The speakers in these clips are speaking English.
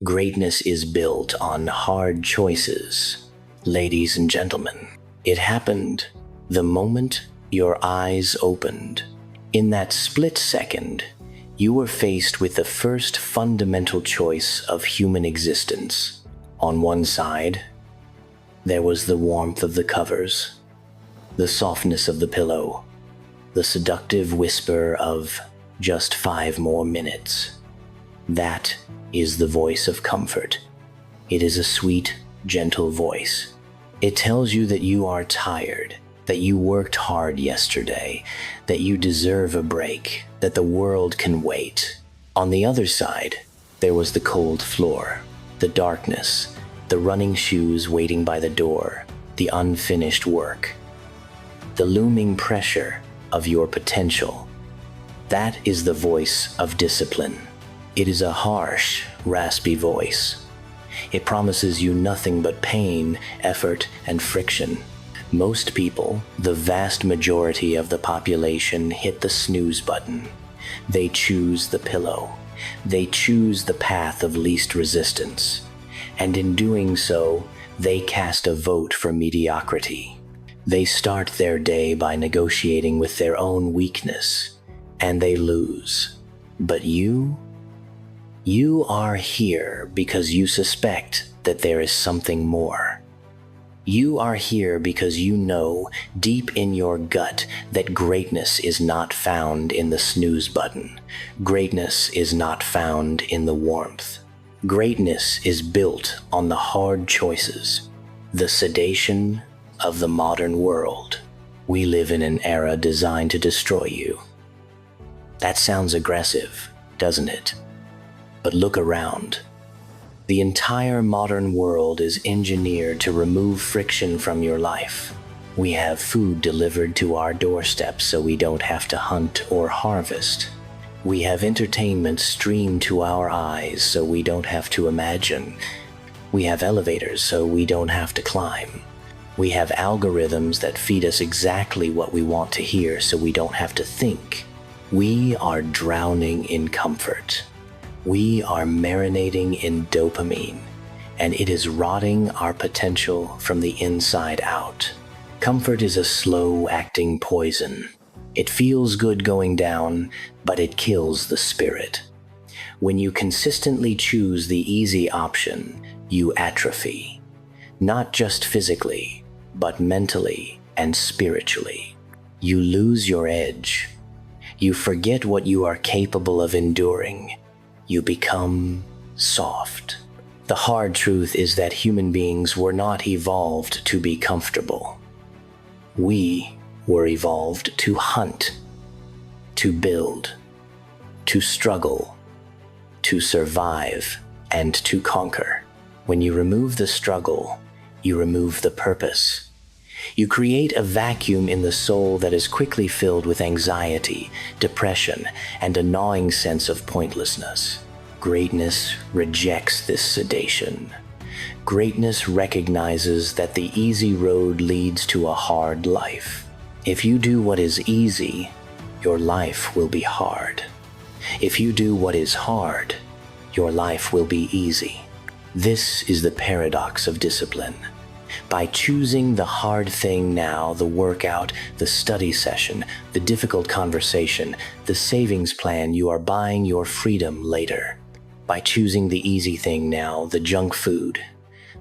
Greatness is built on hard choices. Ladies and gentlemen, it happened the moment your eyes opened. In that split second, you were faced with the first fundamental choice of human existence. On one side, there was the warmth of the covers, the softness of the pillow, the seductive whisper of just 5 more minutes. That is the voice of comfort. It is a sweet, gentle voice. It tells you that you are tired, that you worked hard yesterday, that you deserve a break, that the world can wait. On the other side, there was the cold floor, the darkness, the running shoes waiting by the door, the unfinished work, the looming pressure of your potential. That is the voice of discipline. It is a harsh, raspy voice. It promises you nothing but pain, effort, and friction. Most people, the vast majority of the population, hit the snooze button. They choose the pillow. They choose the path of least resistance. And in doing so, they cast a vote for mediocrity. They start their day by negotiating with their own weakness, and they lose. But you are here because you suspect that there is something more. You are here because you know deep in your gut that greatness is not found in the snooze button. Greatness is not found in the warmth. Greatness is built on the hard choices, the sedation of the modern world. We live in an era designed to destroy you. That sounds aggressive, doesn't it? But look around. The entire modern world is engineered to remove friction from your life. We have food delivered to our doorstep so we don't have to hunt or harvest. We have entertainment streamed to our eyes so we don't have to imagine. We have elevators so we don't have to climb. We have algorithms that feed us exactly what we want to hear so we don't have to think. We are drowning in comfort. We are marinating in dopamine, and it is rotting our potential from the inside out. Comfort is a slow-acting poison. It feels good going down, but it kills the spirit. When you consistently choose the easy option, you atrophy. Not just physically, but mentally and spiritually. You lose your edge. You forget what you are capable of enduring. You become soft. The hard truth is that human beings were not evolved to be comfortable. We were evolved to hunt, to build, to struggle, to survive, and to conquer. When you remove the struggle, you remove the purpose. You create a vacuum in the soul that is quickly filled with anxiety, depression, and a gnawing sense of pointlessness. Greatness rejects this sedation. Greatness recognizes that the easy road leads to a hard life. If you do what is easy, your life will be hard. If you do what is hard, your life will be easy. This is the paradox of discipline. By choosing the hard thing now, the workout, the study session, the difficult conversation, the savings plan, you are buying your freedom later. By choosing the easy thing now, the junk food,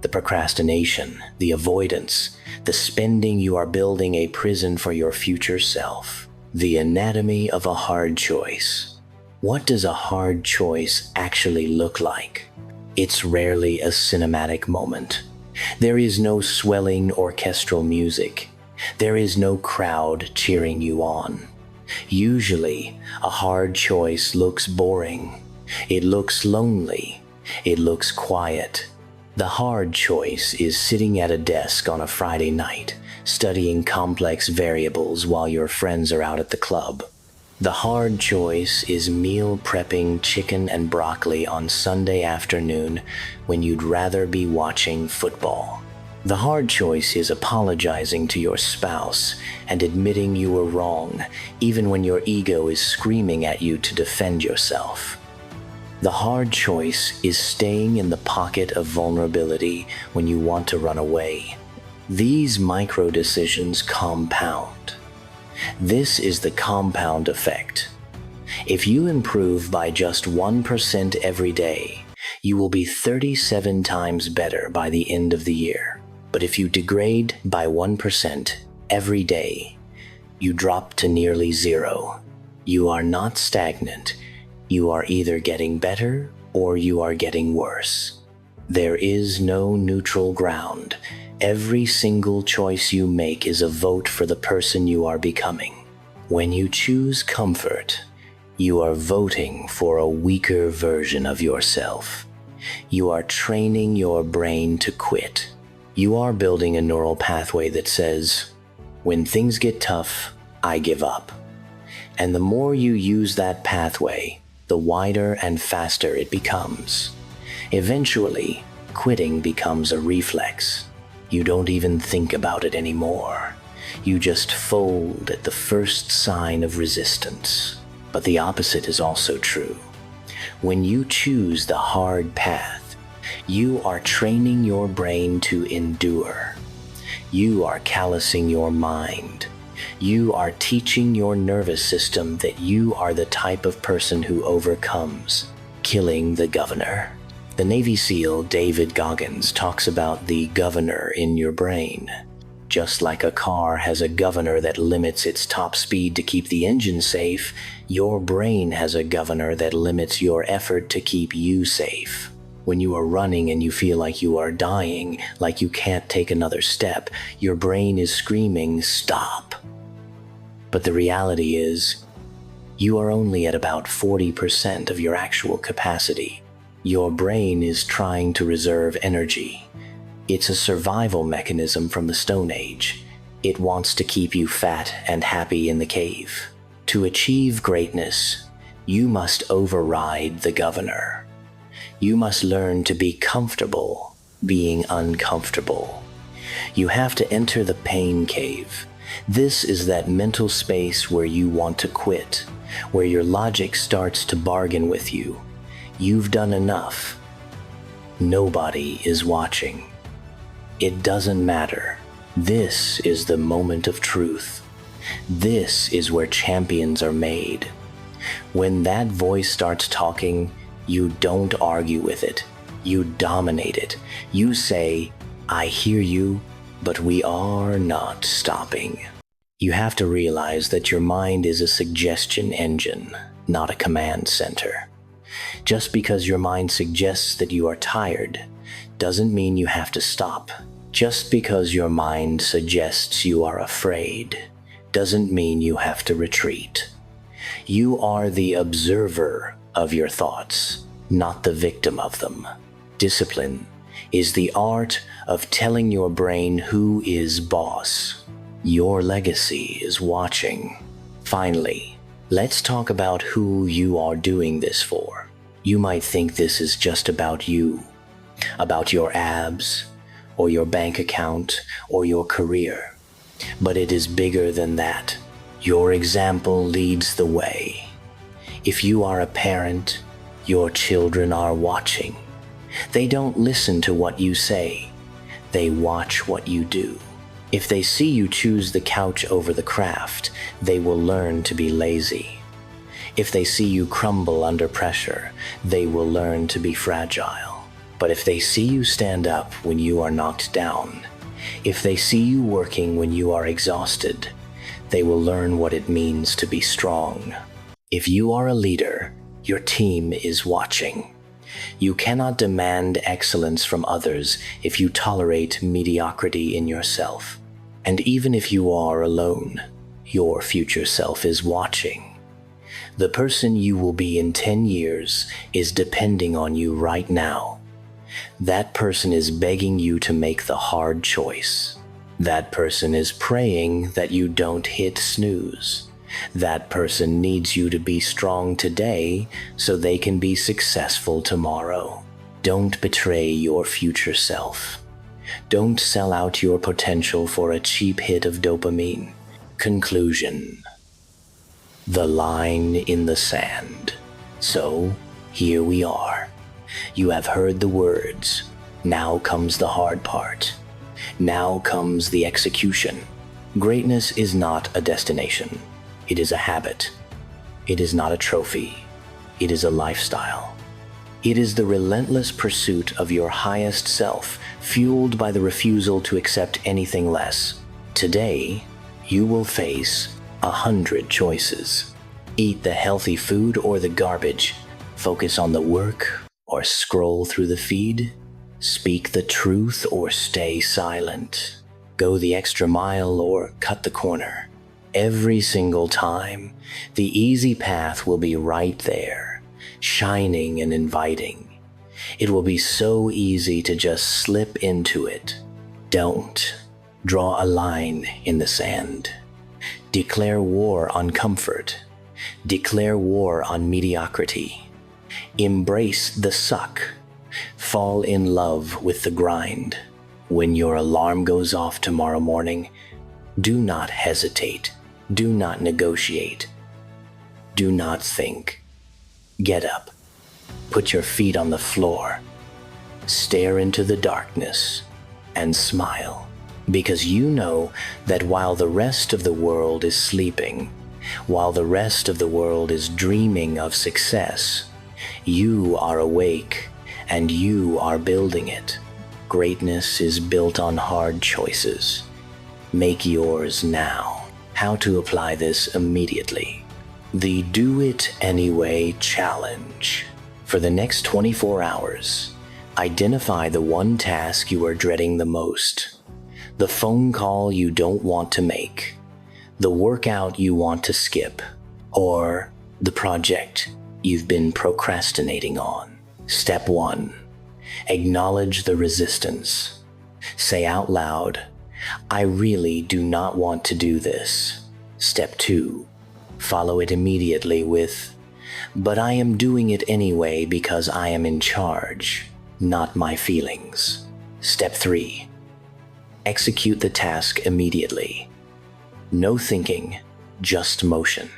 the procrastination, the avoidance, the spending, you are building a prison for your future self. The anatomy of a hard choice. What does a hard choice actually look like? It's rarely a cinematic moment. There is no swelling orchestral music. There is no crowd cheering you on. Usually, a hard choice looks boring. It looks lonely. It looks quiet. The hard choice is sitting at a desk on a Friday night, studying complex variables while your friends are out at the club. The hard choice is meal prepping chicken and broccoli on Sunday afternoon when you'd rather be watching football. The hard choice is apologizing to your spouse and admitting you were wrong, even when your ego is screaming at you to defend yourself. The hard choice is staying in the pocket of vulnerability when you want to run away. These micro decisions compound. This is the compound effect. If you improve by just 1% every day, you will be 37 times better by the end of the year. But if you degrade by 1% every day, you drop to nearly zero. You are not stagnant. You are either getting better or you are getting worse. There is no neutral ground. Every single choice you make is a vote for the person you are becoming. When you choose comfort, you are voting for a weaker version of yourself. You are training your brain to quit. You are building a neural pathway that says, when things get tough, I give up. And the more you use that pathway, the wider and faster it becomes. Eventually, quitting becomes a reflex. You don't even think about it anymore. You just fold at the first sign of resistance. But the opposite is also true. When you choose the hard path, you are training your brain to endure. You are callousing your mind. You are teaching your nervous system that you are the type of person who overcomes, killing the governor. The Navy SEAL David Goggins talks about the governor in your brain. Just like a car has a governor that limits its top speed to keep the engine safe, your brain has a governor that limits your effort to keep you safe. When you are running and you feel like you are dying, like you can't take another step, your brain is screaming, "Stop." But the reality is, you are only at about 40% of your actual capacity. Your brain is trying to reserve energy. It's a survival mechanism from the Stone Age. It wants to keep you fat and happy in the cave. To achieve greatness, you must override the governor. You must learn to be comfortable being uncomfortable. You have to enter the pain cave. This is that mental space where you want to quit, where your logic starts to bargain with you. You've done enough. Nobody is watching. It doesn't matter. This is the moment of truth. This is where champions are made. When that voice starts talking, you don't argue with it. You dominate it. You say, "I hear you, but we are not stopping." You have to realize that your mind is a suggestion engine, not a command center. Just because your mind suggests that you are tired doesn't mean you have to stop. Just because your mind suggests you are afraid doesn't mean you have to retreat. You are the observer of your thoughts, not the victim of them. Discipline is the art of telling your brain who is boss. Your legacy is watching. Finally, let's talk about who you are doing this for. You might think this is just about you, about your abs, or your bank account, or your career. But it is bigger than that. Your example leads the way. If you are a parent, your children are watching. They don't listen to what you say. They watch what you do. If they see you choose the couch over the craft, they will learn to be lazy. If they see you crumble under pressure, they will learn to be fragile. But if they see you stand up when you are knocked down, if they see you working when you are exhausted, they will learn what it means to be strong. If you are a leader, your team is watching. You cannot demand excellence from others if you tolerate mediocrity in yourself. And even if you are alone, your future self is watching. The person you will be in 10 years is depending on you right now. That person is begging you to make the hard choice. That person is praying that you don't hit snooze. That person needs you to be strong today so they can be successful tomorrow. Don't betray your future self. Don't sell out your potential for a cheap hit of dopamine. Conclusion: the line in the sand. So, Here we are. You have heard the words. Now comes the hard part. Now comes the execution. Greatness is not a destination. It is a habit. It is not a trophy. It is a lifestyle. It is the relentless pursuit of your highest self, fueled by the refusal to accept anything less. Today, you will face 100 choices. Eat the healthy food or the garbage. Focus on the work or scroll through the feed. Speak the truth or stay silent. Go the extra mile or cut the corner. Every single time, the easy path will be right there, shining and inviting. It will be so easy to just slip into it. Don't. Draw a line in the sand. Declare war on comfort. Declare war on mediocrity. Embrace the suck. Fall in love with the grind. When your alarm goes off tomorrow morning, do not hesitate. Do not negotiate. Do not think. Get up. Put your feet on the floor. Stare into the darkness and smile. Because you know that while the rest of the world is sleeping, while the rest of the world is dreaming of success, you are awake and you are building it. Greatness is built on hard choices. Make yours now. How to apply this immediately. The Do It Anyway Challenge. For the next 24 hours, identify the one task you are dreading the most, the phone call you don't want to make, the workout you want to skip, or the project you've been procrastinating on. Step 1. Acknowledge the resistance. Say out loud, I really do not want to do this. Step 2. Follow it immediately with, but I am doing it anyway because I am in charge, not my feelings. Step 3. Execute the task immediately. No thinking, just motion.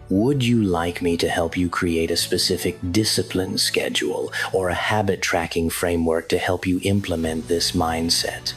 Would you like me to help you create a specific discipline schedule or a habit tracking framework to help you implement this mindset?